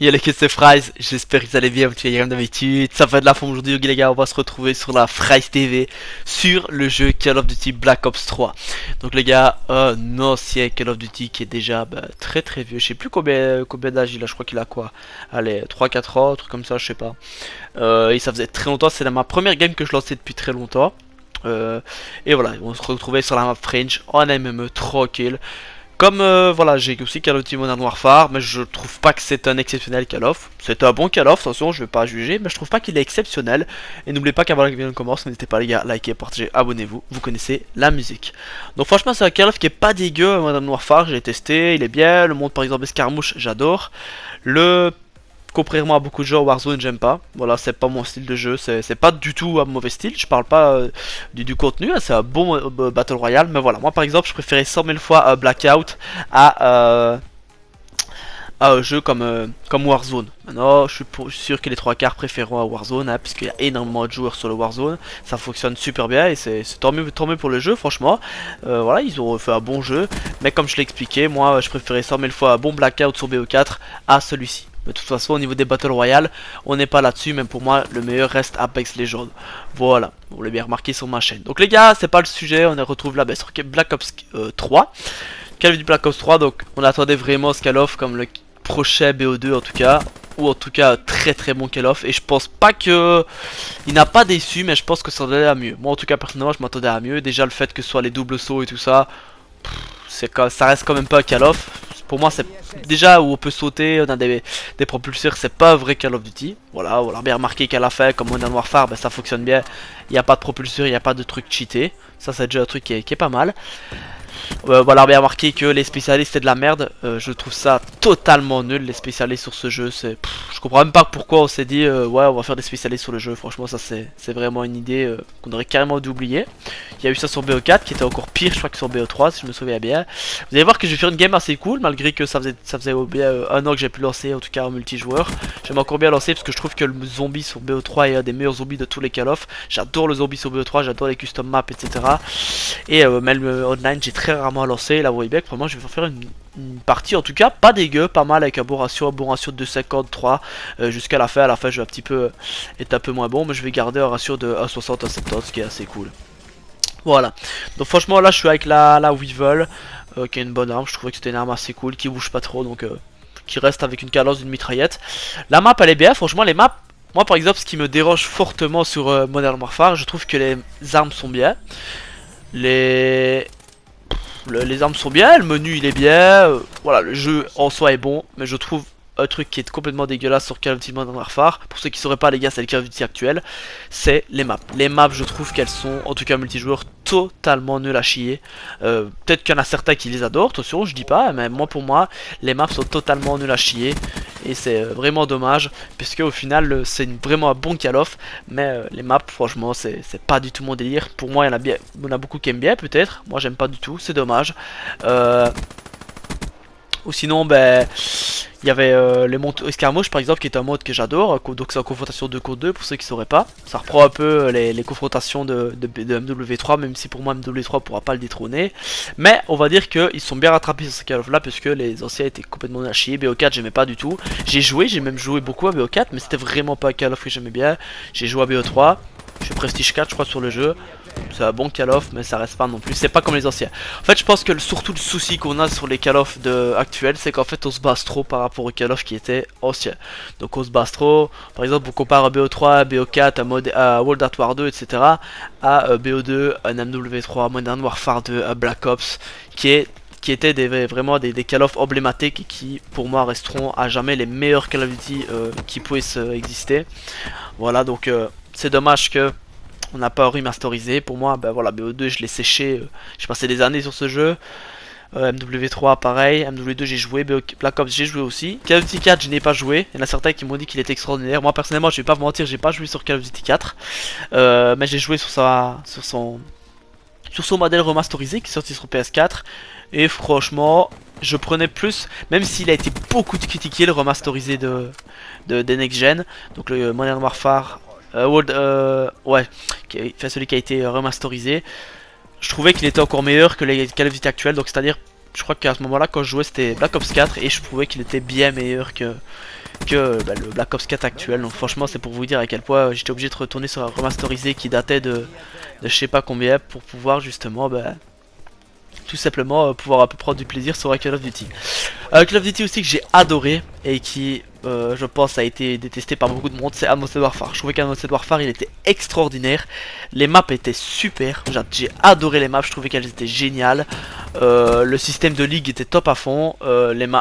Yo les kids c'est Fries, j'espère que vous allez bien, vous allez comme d'habitude. Ça va de la forme aujourd'hui les gars, on va se retrouver sur la Fries TV sur le jeu Call of Duty Black Ops 3. Donc les gars, un ancien Call of Duty qui est déjà très très vieux. Je sais plus combien d'âge il a, je crois qu'il a quoi. Allez, 3-4 ans, un truc comme ça, je sais pas. Et ça faisait très longtemps, c'est ma première game que je lançais depuis très longtemps. Et voilà, on se retrouvait sur la map Fringe en MME tranquille. Comme voilà, j'ai aussi Call of Duty Modern Warfare, mais je trouve pas que c'est un exceptionnel Call of. C'est un bon Call of, attention, je vais pas juger, mais je trouve pas qu'il est exceptionnel. Et n'oubliez pas qu'avant la vidéo commence, n'hésitez pas les gars, likez, partagez, abonnez-vous, vous connaissez la musique. Donc franchement, c'est un Call of qui est pas dégueu, Modern Warfare, j'ai testé, il est bien. Le monde par exemple Escarmouche, j'adore. Le Contrairement à beaucoup de jeux, Warzone, j'aime pas. Voilà, c'est pas mon style de jeu. C'est pas du tout un mauvais style. Je parle pas du contenu. Hein, c'est un bon Battle Royale. Mais voilà, moi par exemple, je préférais 100 000 fois Blackout à un jeu comme Warzone. Maintenant, je suis sûr que les trois quarts préféreront à Warzone, hein, puisqu'il y a énormément de joueurs sur le Warzone. Ça fonctionne super bien et c'est tant mieux pour le jeu, franchement. Voilà, ils ont fait un bon jeu. Mais comme je l'ai expliqué, moi je préférais 100 000 fois un bon Blackout sur BO4 à celui-ci. De toute façon, au niveau des Battle Royale, on n'est pas là-dessus, même pour moi, le meilleur reste Apex Legends. Voilà, vous l'avez bien remarqué sur ma chaîne. Donc les gars, c'est pas le sujet, on retrouve là sur Black Ops 3. Call of Duty Black Ops 3, donc on attendait vraiment ce Call of comme le prochain BO2 en tout cas. Ou en tout cas, très très bon Call of. Et je pense pas que... Il n'a pas déçu, mais je pense que ça allait à mieux. Moi en tout cas, personnellement, je m'attendais à mieux. Déjà, le fait que ce soit les doubles sauts et tout ça, ça reste quand même pas un Call of. Pour moi, c'est déjà où on peut sauter, on a des propulseurs, c'est pas un vrai Call of Duty. Voilà, on l'a bien remarqué qu'à la fin, comme Modern Warfare, ça fonctionne bien. Il n'y a pas de propulseur, il n'y a pas de truc cheaté. Ça, c'est déjà un truc qui est pas mal. Voilà, bien remarqué que les spécialistes c'est de la merde. Je trouve ça totalement nul, les spécialistes sur ce jeu. Je comprends même pas pourquoi on s'est dit ouais, on va faire des spécialistes sur le jeu. Franchement, ça c'est vraiment une idée qu'on aurait carrément dû oublier. Il y a eu ça sur BO4 qui était encore pire, je crois, que sur BO3 si je me souviens bien. Vous allez voir que je vais faire une game assez cool, malgré que ça faisait bien un an que j'ai pu lancer, en tout cas en multijoueur. J'aime encore bien lancer parce que je trouve que le zombie sur BO3 est un des meilleurs zombies de tous les Call of. J'adore le zombie sur BO3, j'adore les custom maps, etc. Et même le online, j'ai très rarement lancé. Là, vous voyez bien que vraiment, je vais faire une partie, en tout cas, pas dégueu, pas mal, avec un bon ratio de 53 jusqu'à la fin. À la fin, je vais un petit peu être un peu moins bon, mais je vais garder un ratio de 1,60 à 70, ce qui est assez cool. Voilà. Donc, franchement, là, je suis avec la Weevil, qui est une bonne arme. Je trouvais que c'était une arme assez cool, qui bouge pas trop, donc qui reste avec une cadence d'une mitraillette. La map, elle est bien. Franchement, les maps. Moi, par exemple, ce qui me dérange fortement sur Modern Warfare, je trouve que les armes sont bien. Les armes sont bien, le menu il est bien, voilà, le jeu en soi est bon, mais je trouve un truc qui est complètement dégueulasse sur Call of Duty Modern Warfare, pour ceux qui ne sauraient pas les gars, c'est le Call of Duty actuel, c'est les maps. Les maps, je trouve qu'elles sont, en tout cas multijoueur, totalement nulles à chier. Peut-être qu'il y en a certains qui les adorent, attention, je dis pas, mais moi pour moi, les maps sont totalement nulles à chier. Et c'est vraiment dommage, puisque au final, c'est vraiment un bon Call of, mais les maps, franchement, c'est pas du tout mon délire. Pour moi, il y en a beaucoup qui aiment bien, peut-être. Moi, j'aime pas du tout, c'est dommage. Ou sinon, il y avait les mondes escarmouche par exemple, qui est un mode que j'adore. Donc c'est en confrontation 2 contre 2 pour ceux qui sauraient pas. Ça reprend un peu les confrontations de MW3, même si pour moi MW3 pourra pas le détrôner. Mais on va dire qu'ils sont bien rattrapés sur ce Call of là, puisque les anciens étaient complètement à chier. BO4 j'aimais pas du tout. J'ai même joué beaucoup à BO4, mais c'était vraiment pas un Call of que j'aimais bien. J'ai joué à BO3. Je suis Prestige 4 je crois sur le jeu. C'est un bon Call of, mais ça reste pas non plus. C'est pas comme les anciens. En fait, je pense que surtout le souci qu'on a sur les Call of actuels, c'est qu'en fait on se base trop par rapport aux Call of qui étaient anciens. Donc on se base trop. Par exemple, on compare à BO3, à BO4, à World at War 2, etc. à BO2, à MW3, Modern Warfare 2, à Black Ops, qui étaient vraiment des Call of emblématiques et qui pour moi resteront à jamais les meilleurs Call of Duty qui puissent exister. Voilà, donc c'est dommage que on n'a pas remasterisé. Pour moi, voilà, BO2 je l'ai séché, j'ai passé des années sur ce jeu. MW3 pareil, MW2 j'ai joué, Black Ops j'ai joué aussi. Call of Duty 4 je n'ai pas joué, il y en a certains qui m'ont dit qu'il était extraordinaire. Moi personnellement je vais pas vous mentir, j'ai pas joué sur Call of Duty 4, mais j'ai joué sur son modèle remasterisé qui est sorti sur PS4. Et franchement, je prenais plus, même s'il a été beaucoup critiqué le remasterisé de Next Gen, donc le Modern Warfare. Ouais, celui qui a été remasterisé. Je trouvais qu'il était encore meilleur que les Call of Duty actuels. Donc c'est à dire, je crois qu'à ce moment là quand je jouais c'était Black Ops 4 et je trouvais qu'il était bien meilleur que le Black Ops 4 actuel. Donc franchement c'est pour vous dire à quel point j'étais obligé de retourner sur un remasterisé qui datait de je sais pas combien pour pouvoir justement tout simplement pouvoir un peu prendre du plaisir sur Call of Duty. Call of Duty aussi que j'ai adoré et qui je pense a été détesté par beaucoup de monde, c'est Advanced Warfare. Je trouvais qu'Advanced Warfare il était extraordinaire, les maps étaient super, j'ai adoré les maps, je trouvais qu'elles étaient géniales, le système de ligue était top à fond,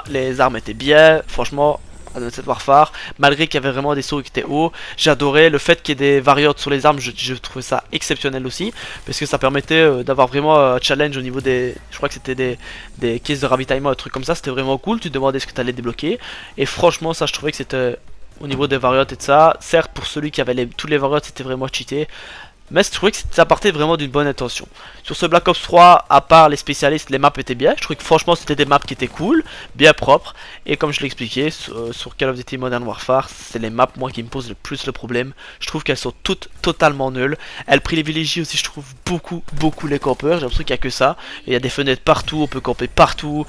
les armes étaient bien, franchement Advanced Warfare, malgré qu'il y avait vraiment des sauts qui étaient hauts, j'adorais le fait qu'il y ait des variantes sur les armes, je trouvais ça exceptionnel aussi, parce que ça permettait d'avoir vraiment un challenge au niveau des, je crois que c'était des caisses de ravitaillement, un truc comme ça, c'était vraiment cool, tu te demandais ce que tu allais débloquer, et franchement ça je trouvais que c'était, au niveau des variantes et de ça, certes pour celui qui avait toutes les variantes c'était vraiment cheaté, mais je trouvais que ça partait vraiment d'une bonne intention. Sur ce Black Ops 3, à part les spécialistes, les maps étaient bien. Je trouvais que franchement c'était des maps qui étaient cool, bien propres. Et comme je l'ai expliqué, sur Call of Duty Modern Warfare, c'est les maps moi qui me posent le plus le problème. Je trouve qu'elles sont toutes totalement nulles. Elles privilégient aussi je trouve beaucoup les campeurs. J'ai l'impression qu'il n'y a que ça. Il y a des fenêtres partout, on peut camper partout.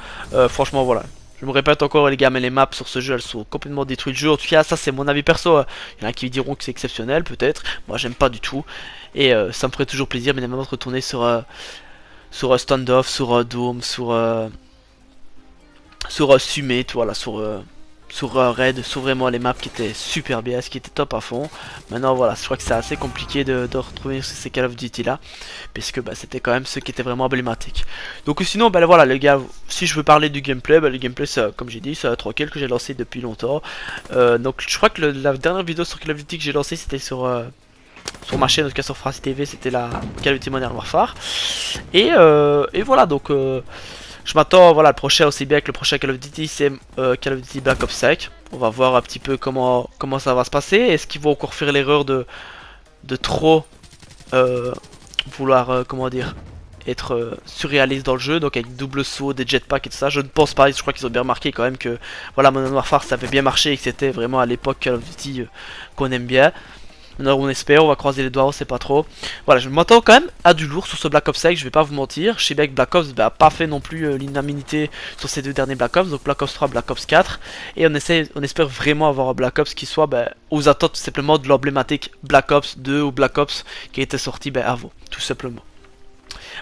Franchement voilà. Je me répète encore les gars, mais les maps sur ce jeu elles sont complètement détruites le jeu. En tout cas ça c'est mon avis perso, il y en a qui diront que c'est exceptionnel peut-être, moi j'aime pas du tout. Et ça me ferait toujours plaisir mais de retourner sur Standoff, sur Dome, sur Summit, voilà, sur Raid, sur vraiment les maps qui étaient super bien, ce qui était top à fond. Maintenant voilà, je crois que c'est assez compliqué de retrouver ces Call of Duty là, puisque c'était quand même ceux qui étaient vraiment emblématiques. Donc sinon voilà les gars, si je veux parler du gameplay, le gameplay c'est comme j'ai dit, c'est tranquille que j'ai lancé depuis longtemps. Donc je crois que la dernière vidéo sur Call of Duty que j'ai lancé c'était sur ma chaîne, en tout cas sur Fraise TV, c'était la Call of Duty Modern Warfare. Et voilà donc... je m'attends, voilà, le prochain aussi bien que le prochain Call of Duty, c'est Call of Duty Black Ops 5. On va voir un petit peu comment ça va se passer. Est-ce qu'ils vont encore faire l'erreur de trop vouloir, comment dire, être surréaliste dans le jeu, donc avec double saut, des jetpacks et tout ça. Je ne pense pas, je crois qu'ils ont bien remarqué quand même que voilà, Modern Warfare ça avait bien marché et que c'était vraiment à l'époque Call of Duty qu'on aime bien. Maintenant on espère, on va croiser les doigts, on sait pas trop. Voilà, je m'attends quand même à du lourd sur ce Black Ops 5, je vais pas vous mentir. Je sais bien que Black Ops a pas fait non plus l'unanimité sur ces deux derniers Black Ops, donc Black Ops 3, Black Ops 4. Et on espère vraiment avoir un Black Ops qui soit aux attentes tout simplement de l'emblématique Black Ops 2 ou Black Ops qui a été sorti avant, tout simplement.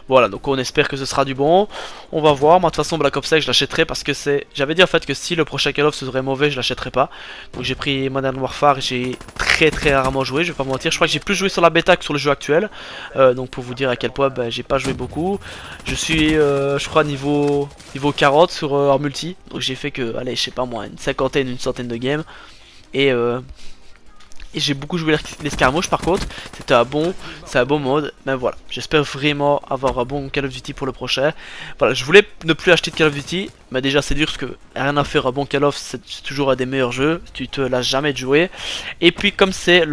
Voilà, donc on espère que ce sera du bon. On va voir. Moi de toute façon Black Ops 5 je l'achèterai parce que c'est... J'avais dit en fait que si le prochain Call of serait mauvais je l'achèterai pas. Donc j'ai pris Modern Warfare et j'ai très rarement joué, je vais pas mentir. Je crois que j'ai plus joué sur la bêta que sur le jeu actuel. Donc pour vous dire à quel point j'ai pas joué beaucoup. Je suis je crois niveau 40 sur en multi. Donc j'ai fait que, allez je sais pas moi, une cinquantaine, une centaine de games. Et j'ai beaucoup joué l'escarmouche par contre, c'est un bon mode, mais voilà, j'espère vraiment avoir un bon Call of Duty pour le prochain. Voilà, je voulais ne plus acheter de Call of Duty, mais déjà c'est dur parce que rien à faire, un bon Call of c'est toujours un des meilleurs jeux, tu te lasses jamais de jouer. Et puis comme c'est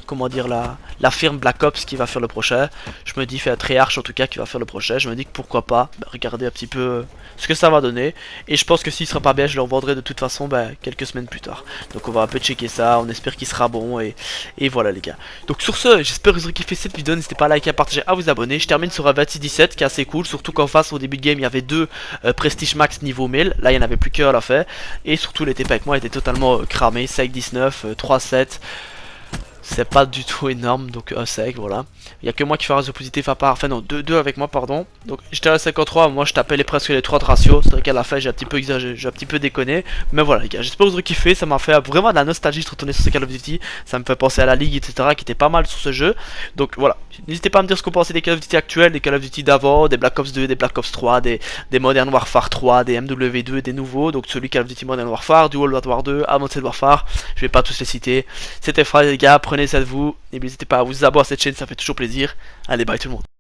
comment dire, la firme Black Ops qui va faire le prochain, je me dis, fait un Treyarch en tout cas qui va faire le prochain, je me dis que pourquoi pas regarder un petit peu ce que ça va donner, et je pense que s'il sera pas bien je le revendrai de toute façon quelques semaines plus tard. Donc on va un peu checker ça, on espère qu'il sera bon, et voilà les gars. Donc sur ce, j'espère que vous aurez kiffé cette vidéo, n'hésitez pas à liker, à partager, à vous abonner. Je termine sur un 26-17 qui est assez cool, surtout qu'en face au début de game il y avait deux Prestige Max niveau 1000, là il n'y en avait plus qu'un à la fin, et surtout les TP avec moi étaient totalement cramés, 5-19, 3-7. C'est pas du tout énorme, donc un sec, voilà. Il y a que moi qui fais un ratio positif à part, enfin non, deux avec moi, pardon. Donc j'étais à 53, moi je tapais presque les 3 de ratio. C'est vrai qu'à la fin j'ai un petit peu exagéré, j'ai un petit peu déconné. Mais voilà les gars, j'espère que vous aurez kiffé, ça m'a fait vraiment de la nostalgie de retourner sur ce Call of Duty. Ça me fait penser à la Ligue, etc. qui était pas mal sur ce jeu. Donc voilà, n'hésitez pas à me dire ce que vous pensez des Call of Duty actuels, des Call of Duty d'avant, des Black Ops 2, des Black Ops 3, des Modern Warfare 3, des MW2, des nouveaux. Donc celui Call of Duty Modern Warfare, du World War 2, Advanced Warfare. Je vais pas tous les citer. C'était Fred les gars, prenez ça de vous. N'hésitez pas à vous abonner à cette chaîne, ça fait toujours plaisir. Allez, bye tout le monde.